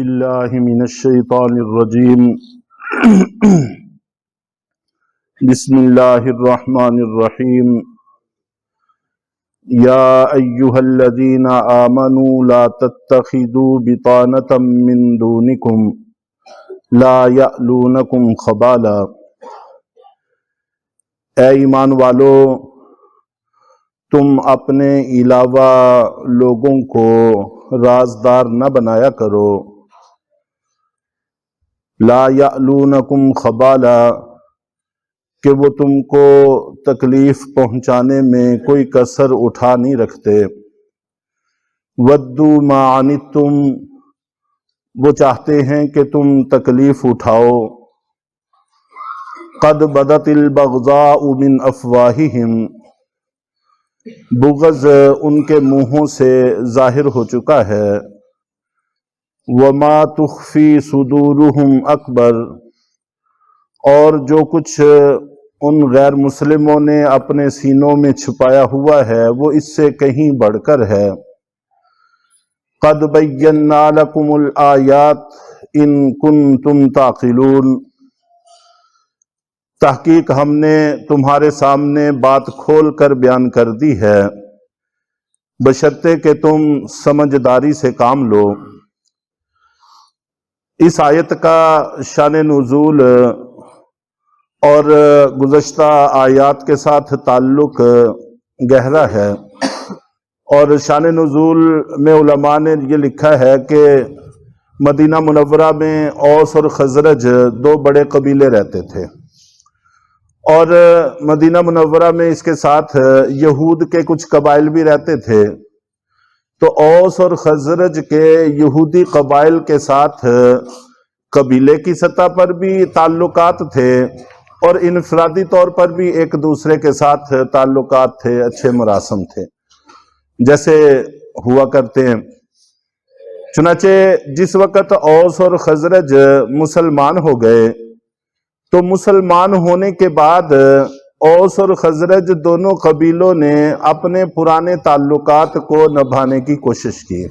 باللہ من الشیطان الرجیم بسم اللہ الرحمن الرحیم یا ایہا الذین آمنوا لا تتخذوا بطانة من دونکم لا یألونکم خبالا۔ اے ایمان والو، تم اپنے علاوہ لوگوں کو رازدار نہ بنایا کرو۔ لا یألونکم خبالا، کہ وہ تم کو تکلیف پہنچانے میں کوئی کسر اٹھا نہیں رکھتے۔ ودوا ما عنتم، وہ چاہتے ہیں کہ تم تکلیف اٹھاؤ۔ قد بدت البغضاء من افواہہم، بغض ان کے منہوں سے ظاہر ہو چکا ہے۔ وما تخفی صدورہم اکبر، اور جو کچھ ان غیر مسلموں نے اپنے سینوں میں چھپایا ہوا ہے وہ اس سے کہیں بڑھ کر ہے۔ قد بینا لکم الآیات ان کنتم تعقلون، تحقیق ہم نے تمہارے سامنے بات کھول کر بیان کر دی ہے، بشرطے کہ تم سمجھداری سے کام لو۔ اس آیت کا شان نزول اور گزشتہ آیات کے ساتھ تعلق گہرا ہے، اور شان نزول میں علماء نے یہ لکھا ہے کہ مدینہ منورہ میں اوس اور خزرج دو بڑے قبیلے رہتے تھے، اور مدینہ منورہ میں اس کے ساتھ یہود کے کچھ قبائل بھی رہتے تھے۔ تو اوس اور خزرج کے یہودی قبائل کے ساتھ قبیلے کی سطح پر بھی تعلقات تھے، اور انفرادی طور پر بھی ایک دوسرے کے ساتھ تعلقات تھے، اچھے مراسم تھے جیسے ہوا کرتے ہیں۔ چنانچہ جس وقت اوس اور خزرج مسلمان ہو گئے تو مسلمان ہونے کے بعد اوس اور خزرج دونوں قبیلوں نے اپنے پرانے تعلقات کو نبھانے کی کوشش کی۔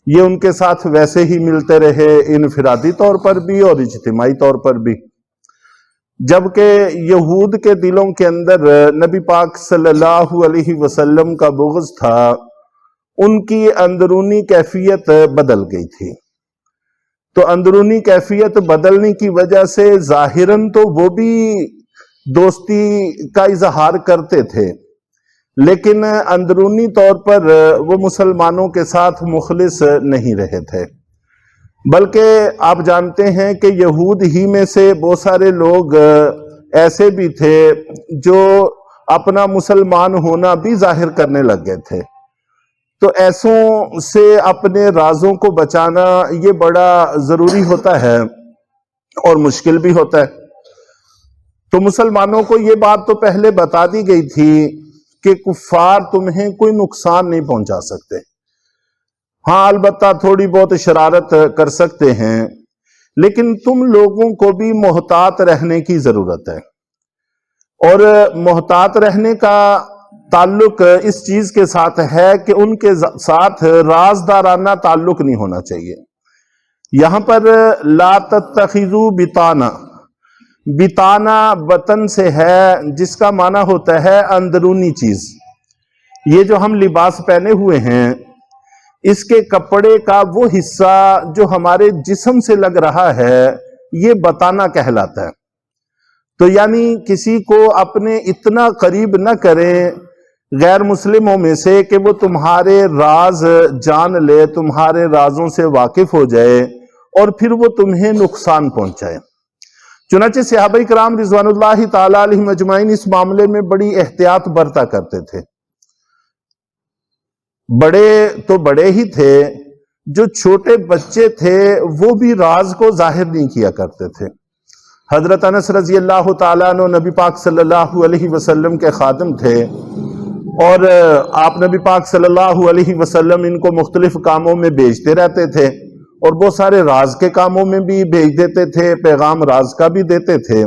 یہ ان کے ساتھ ویسے ہی ملتے رہے، انفرادی طور پر بھی اور اجتماعی طور پر بھی۔ جبکہ یہود کے دلوں کے اندر نبی پاک صلی اللہ علیہ وسلم کا بغض تھا، ان کی اندرونی کیفیت بدل گئی تھی۔ تو اندرونی کیفیت بدلنے کی وجہ سے ظاہراً تو وہ بھی دوستی کا اظہار کرتے تھے، لیکن اندرونی طور پر وہ مسلمانوں کے ساتھ مخلص نہیں رہے تھے۔ بلکہ آپ جانتے ہیں کہ یہود ہی میں سے بہت سارے لوگ ایسے بھی تھے جو اپنا مسلمان ہونا بھی ظاہر کرنے لگ گئے تھے۔ تو ایسوں سے اپنے رازوں کو بچانا یہ بڑا ضروری ہوتا ہے اور مشکل بھی ہوتا ہے۔ تو مسلمانوں کو یہ بات تو پہلے بتا دی گئی تھی کہ کفار تمہیں کوئی نقصان نہیں پہنچا سکتے۔ ہاں البتہ تھوڑی بہت شرارت کر سکتے ہیں، لیکن تم لوگوں کو بھی محتاط رہنے کی ضرورت ہے، اور محتاط رہنے کا تعلق اس چیز کے ساتھ ہے کہ ان کے ساتھ رازدارانہ تعلق نہیں ہونا چاہیے۔ یہاں پر لا تتخذوا بطانہ، بطانہ بطن سے ہے جس کا معنی ہوتا ہے اندرونی چیز۔ یہ جو ہم لباس پہنے ہوئے ہیں، اس کے کپڑے کا وہ حصہ جو ہمارے جسم سے لگ رہا ہے یہ بطانہ کہلاتا ہے۔ تو یعنی کسی کو اپنے اتنا قریب نہ کریں غیر مسلموں میں سے کہ وہ تمہارے راز جان لے، تمہارے رازوں سے واقف ہو جائے اور پھر وہ تمہیں نقصان پہنچائے۔ چنانچہ صحابہ کرام رضوان اللہ تعالی علیہم اجمعین اس معاملے میں بڑی احتیاط برتا کرتے تھے۔ بڑے تو بڑے ہی تھے، جو چھوٹے بچے تھے وہ بھی راز کو ظاہر نہیں کیا کرتے تھے۔ حضرت انس رضی اللہ تعالیٰ عنہ نبی پاک صلی اللہ علیہ وسلم کے خادم تھے، اور آپ نبی پاک صلی اللہ علیہ وسلم ان کو مختلف کاموں میں بھیجتے رہتے تھے، اور بہت سارے راز کے کاموں میں بھی بھیج دیتے تھے، پیغام راز کا بھی دیتے تھے۔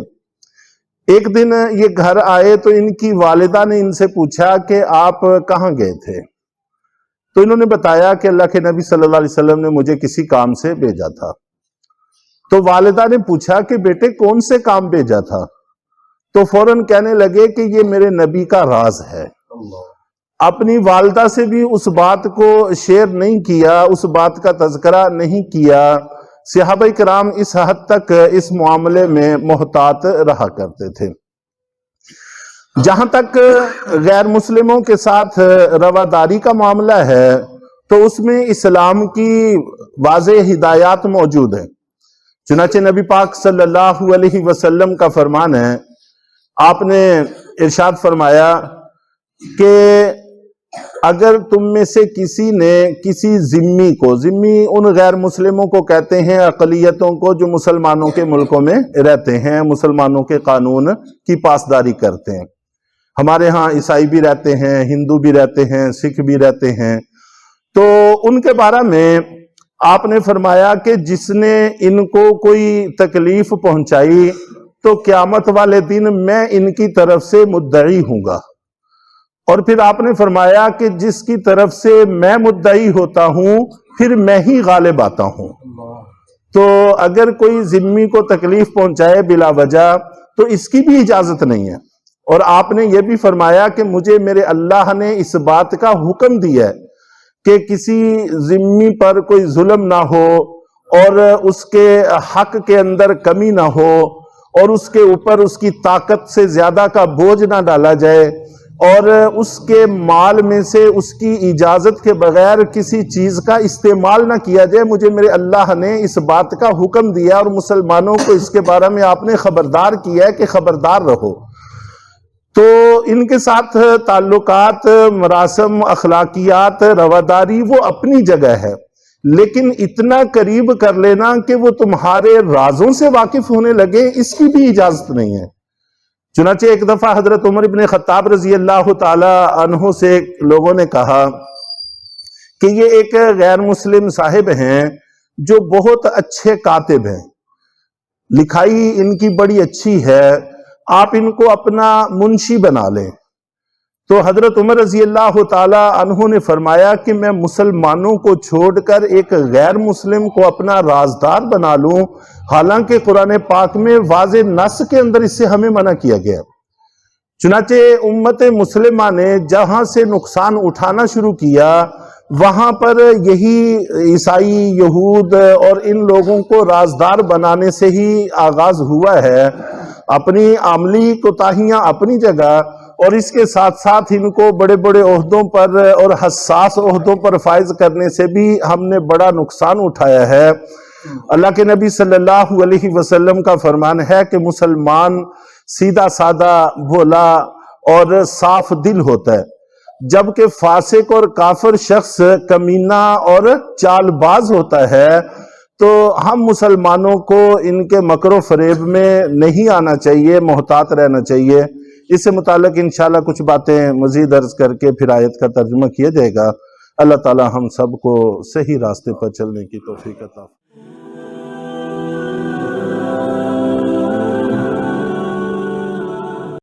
ایک دن یہ گھر آئے تو ان کی والدہ نے ان سے پوچھا کہ آپ کہاں گئے تھے؟ تو انہوں نے بتایا کہ اللہ کے نبی صلی اللہ علیہ وسلم نے مجھے کسی کام سے بھیجا تھا۔ تو والدہ نے پوچھا کہ بیٹے کون سے کام بھیجا تھا؟ تو فوراً کہنے لگے کہ یہ میرے نبی کا راز ہے۔ اپنی والدہ سے بھی اس بات کو شیئر نہیں کیا، اس بات کا تذکرہ نہیں کیا۔ صحابہ کرام اس حد تک اس معاملے میں محتاط رہا کرتے تھے۔ جہاں تک غیر مسلموں کے ساتھ رواداری کا معاملہ ہے تو اس میں اسلام کی واضح ہدایات موجود ہیں۔ چنانچہ نبی پاک صلی اللہ علیہ وسلم کا فرمان ہے، آپ نے ارشاد فرمایا کہ اگر تم میں سے کسی نے کسی ذمی کو، ذمی ان غیر مسلموں کو کہتے ہیں، اقلیتوں کو جو مسلمانوں کے ملکوں میں رہتے ہیں، مسلمانوں کے قانون کی پاسداری کرتے ہیں۔ ہمارے ہاں عیسائی بھی رہتے ہیں، ہندو بھی رہتے ہیں، سکھ بھی رہتے ہیں۔ تو ان کے بارے میں آپ نے فرمایا کہ جس نے ان کو کوئی تکلیف پہنچائی تو قیامت والے دن میں ان کی طرف سے مدعی ہوں گا، اور پھر آپ نے فرمایا کہ جس کی طرف سے میں مدعی ہوتا ہوں پھر میں ہی غالب آتا ہوں۔ تو اگر کوئی ذمی کو تکلیف پہنچائے بلا وجہ تو اس کی بھی اجازت نہیں ہے۔ اور آپ نے یہ بھی فرمایا کہ مجھے میرے اللہ نے اس بات کا حکم دیا ہے کہ کسی ذمی پر کوئی ظلم نہ ہو، اور اس کے حق کے اندر کمی نہ ہو، اور اس کے اوپر اس کی طاقت سے زیادہ کا بوجھ نہ ڈالا جائے، اور اس کے مال میں سے اس کی اجازت کے بغیر کسی چیز کا استعمال نہ کیا جائے۔ مجھے میرے اللہ نے اس بات کا حکم دیا اور مسلمانوں کو اس کے بارے میں آپ نے خبردار کیا ہے کہ خبردار رہو۔ تو ان کے ساتھ تعلقات، مراسم، اخلاقیات، رواداری وہ اپنی جگہ ہے، لیکن اتنا قریب کر لینا کہ وہ تمہارے رازوں سے واقف ہونے لگے، اس کی بھی اجازت نہیں ہے۔ چنانچہ ایک دفعہ حضرت عمر بن خطاب رضی اللہ تعالی عنہ سے لوگوں نے کہا کہ یہ ایک غیر مسلم صاحب ہیں جو بہت اچھے کاتب ہیں، لکھائی ان کی بڑی اچھی ہے، آپ ان کو اپنا منشی بنا لیں۔ تو حضرت عمر رضی اللہ تعالی عنہ نے فرمایا کہ میں مسلمانوں کو چھوڑ کر ایک غیر مسلم کو اپنا رازدار بنا لوں، حالانکہ قرآن پاک میں واضح نص کے اندر اس سے ہمیں منع کیا گیا۔ چنانچہ امت مسلمہ نے جہاں سے نقصان اٹھانا شروع کیا وہاں پر یہی عیسائی، یہود اور ان لوگوں کو رازدار بنانے سے ہی آغاز ہوا ہے۔ اپنی عملی کوتاہیاں اپنی جگہ، اور اس کے ساتھ ساتھ ان کو بڑے بڑے عہدوں پر اور حساس عہدوں پر فائز کرنے سے بھی ہم نے بڑا نقصان اٹھایا ہے۔ اللہ کے نبی صلی اللہ علیہ وسلم کا فرمان ہے کہ مسلمان سیدھا سادہ، بھولا اور صاف دل ہوتا ہے، جبکہ فاسق اور کافر شخص کمینہ اور چال باز ہوتا ہے۔ تو ہم مسلمانوں کو ان کے مکر و فریب میں نہیں آنا چاہیے، محتاط رہنا چاہیے۔ اس سے متعلق انشاءاللہ کچھ باتیں مزید عرض کر کے پھر آیت کا ترجمہ کیا جائے گا۔ اللہ تعالی ہم سب کو صحیح راستے پر چلنے کی توفیق عطا فرمائے۔